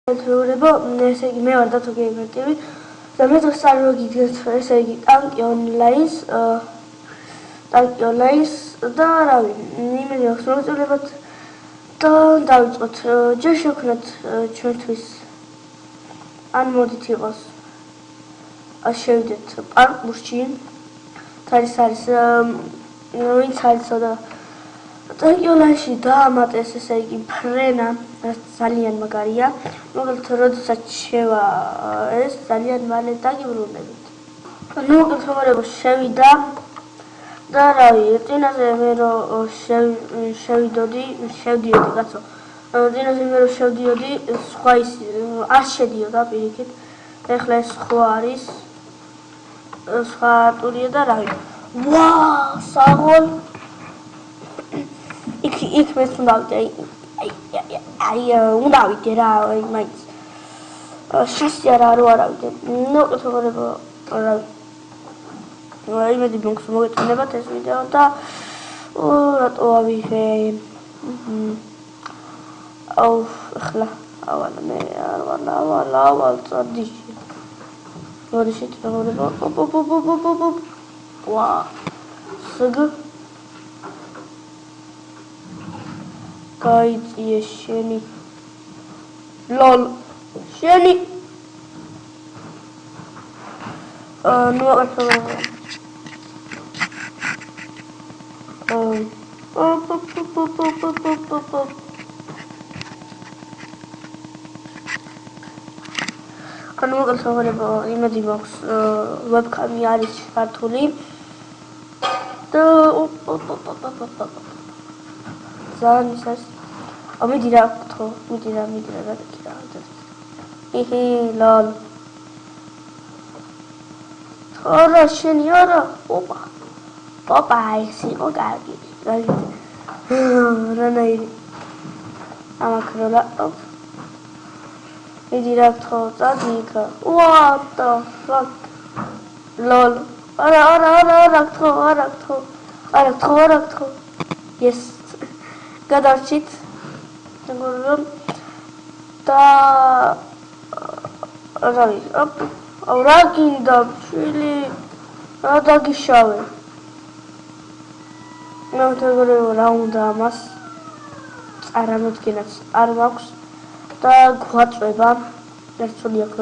Θεωρება ესე იგი მე ვარ დათო გეიმერტივი და მე დღეს წარმოგიდგენთ ესე იგი ტანკი ონლაინს და რავი იმედი აქვს მოგწოდებათ და დავიწყოთ ჯერ შევქმნათ ჩვენთვის ან მოდით იყოს შევიდეთ პარკურში არის ვინც არისო და ტანკი ონლაინში დაამატეს ესე იგი ფრენა ძალიან მაგარია. მოკლედ როდესაც შევა ეს ძალიან მალე დაგიბრუნებით. მოკლედ შევიდა და რავი, წინაზე მე რომ შევდიოდი, კაცო. წინაზე მე რომ შევდიოდი, სხვა ის არ შედიოდა პირიქით. ეხლა ეს სხვა არის. სხვა ტურია და რავი. ვაა, საღოლ. იქ მეც უნდა უნდა ავიდე რა, მაინც შასი არ ავიდე. მოგეთხოვება რა იმედი მოგეწონებათ ეს ვიდეო და რატო ავიღე ახლა მე ავალ წადიში მოდიშით მოგება ვა სგ გაიწიე შენი ლოლ შენი ნუ ახლა მოგეთხოვება იმედი მაქვს ვებკამი არის ქართული და ძალიან ისეს მიდი რა გთხოვ მიდი რა იჰი ლოლ არა შენი არა ოპა ეს იყო კარგი რანაირი ამაქროლა მიდი რა გთხოვ წადი იქა what the fuck ლოლ არა გთხოვ yes გადავჭით და რავი რა გინდა შვილი რა დაგიშავე რა უნდა ამას წარმოგდგენაც არ მაქვს და გვაწვება ერთული აქ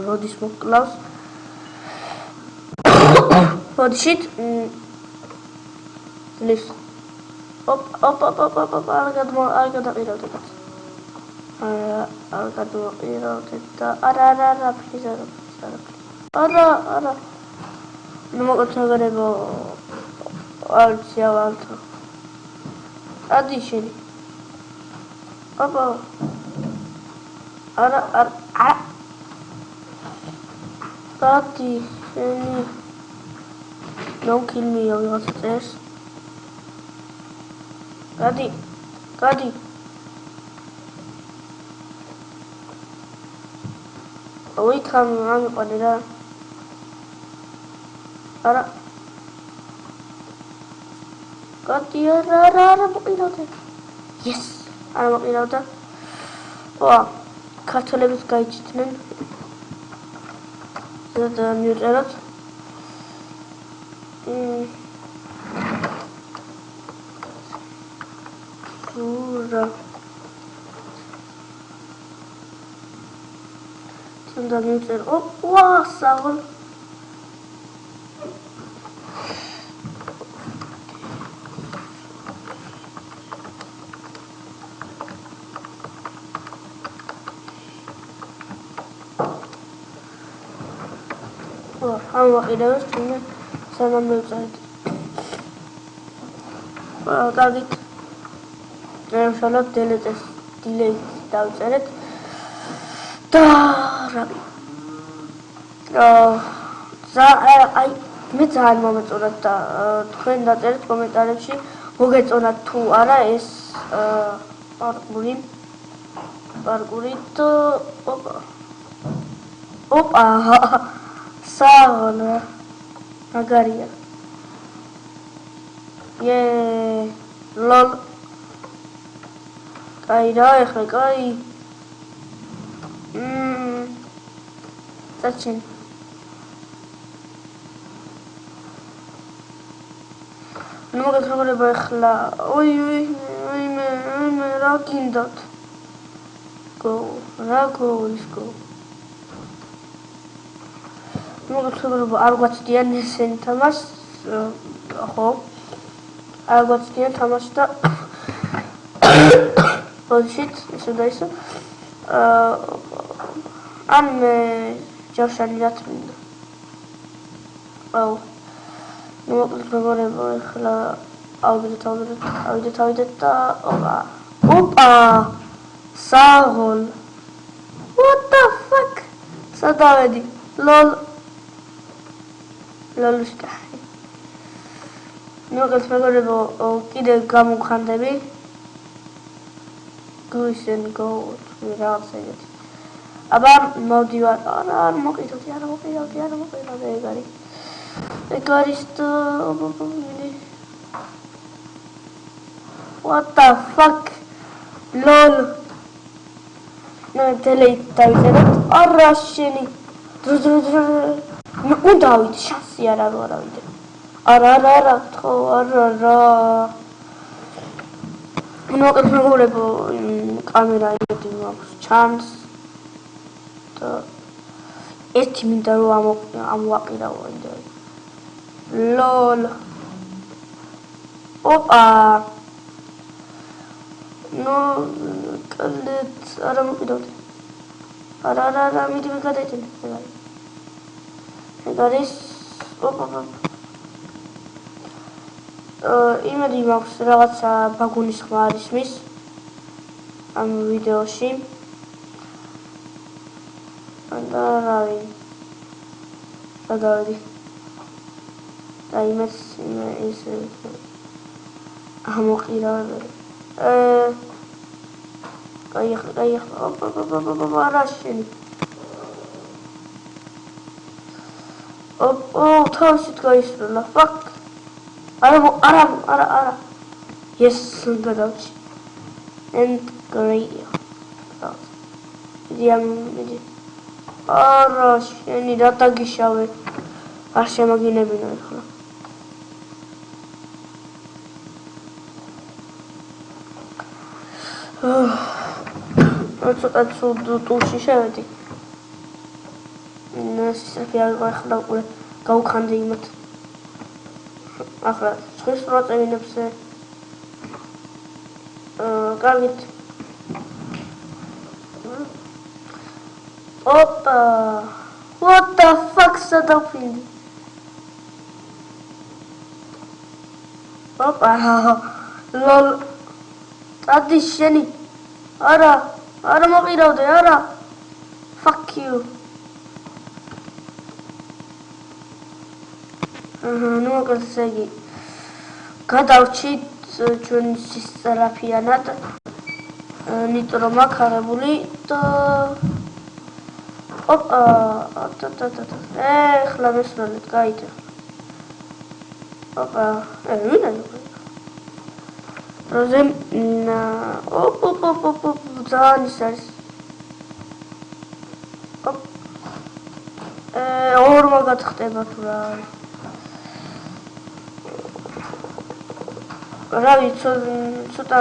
როდის მოკლავს მოდიშით ლის არ გადაყირავდეთ არ გადაყირავდეთ და არა ფლიზ არა ნუ მოგეთხოვება არცი ავალთო ადი შენი ოპა არა ადი შენი don't kill me ვიღაცა წერს გადი ოიქამ ამიყვანე რა არა გადი არა მოყირავდა yes არა მოყირავდა ვა ქართველებიც გაიჩიდნენ და მივწეროთ ურა თუნდა მივწერ ვა საღოლ ამაყიდებს თუნდა სანამ მივწერეთ გავდით შალოთ დილეით დავწერეთ და რავი აი მე ძალიან მომეწონათ და თქვენ დაწერეთ კომენტარებში მოგეწონათ თუ არა ეს პარკური და ოპა საღოლ მაგარია ლოლ კაი რა ეხლა კაი Stachin. No mogę trochę bechla. Oj, me rocking dot. Go, rago is go. No mogę trochę bo argłać diany sen tamas. Ho. Argłać diany tamas ta. Bullshit, isso daí isso. Am ჯავშანი რაც მინდა. აუ. ნუ მოგებო ახლა ავიდეთ და ოპა. საღოლ. What the fuck? სადავედი. ლოლ. ლოლუშკა. ნუ მოგებო კიდე გამოვხანდები. Goose and gold without saying it. Aba modivat ara mokito tiara egari. Egari sto What the fuck? Lol. No delete დავიწერეთ. არა შენი. ნუ დავით შასი არა ვიდე. არა ხო არა. No că nu vreau camera din chance da este minta ro am waqira wanda lol opa no qalet ara mqidot ara midi mqadetin egaris opa იმედი მაქვს რაღაცა ბაგუნის ხმა არის მის ამ ვიდეოში და რავი სადავედი და იმას ის ამოყირა კაი არა შენი თავისით გაისროლა fuck Ara. Yes, gadavchi. And great. Midi. Ara, sheni data gishave. Ashe maginebina ეხლა. ცოტა ტულში შევედი. ისეთი არ ახლა უკვე გავხანდი იმათ. ახლა სხვის პროცესებს გავით ოპა what the fuck სადაფინდი ოპა ლოლ ადი შენი არა მოყირავდე არა fuck you ნუ გასაგი გადავჩით ჩვენ სისწრაფიანად ნიტრო მაქარებული და ოპა ეხლა მესროლეთ გაიგე ოპა ვინა როზემ ოპ ძალიან ის არის ორმა გათხდება თუ რა რავი ცოტა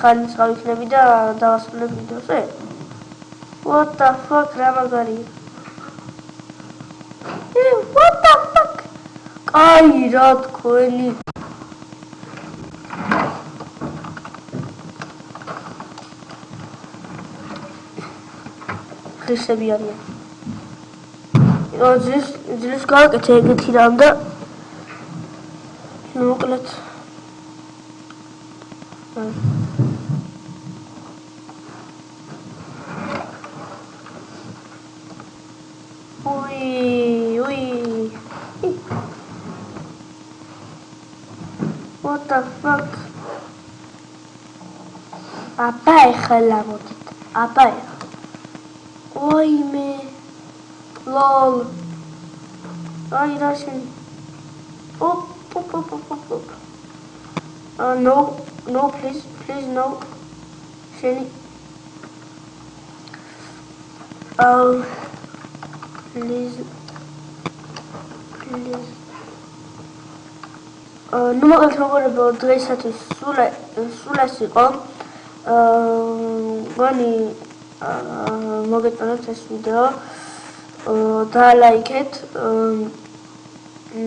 ხანის გავიქნები და დავასრულებ ვიდეოზე what the fuck რა მაგარი what the fuck კაი რა თქვენი ხისები არიან ძილის გავაკეთე ეგეთი რამ და მოკლედ What the fuck? Აბა ეხლა მოდით. აბა ეხლა. ოიმე. ლოლ. აი რა შენ. ოპ. No, please, no. შენი. please. Nu mogę powiedzieć, დღეისათვის სულ ეს იყო. მგონი მოგეწონათ ეს ვიდეო და ლაიქეთ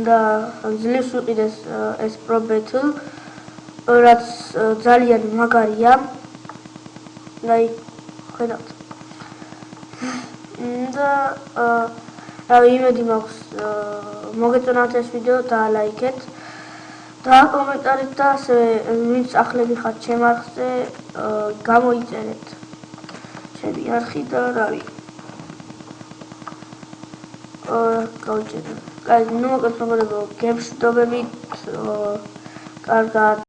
და ძლივს ვიყიდეს ეს Pro Battle, რაც ძალიან მაგარია. ხედავთ. და რავი, იმედი მაქვს მოგეწონათ ეს ვიდეო და ლაიქეთ. და კომენტარით და ასევე ვინც ახლები ხართ ჩემ არხზე, გამოიწერეთ ჩემი არხი და რავი. გავიწერეთ. ნუ მოგეწონებო გემშვიდობებით, კარგად.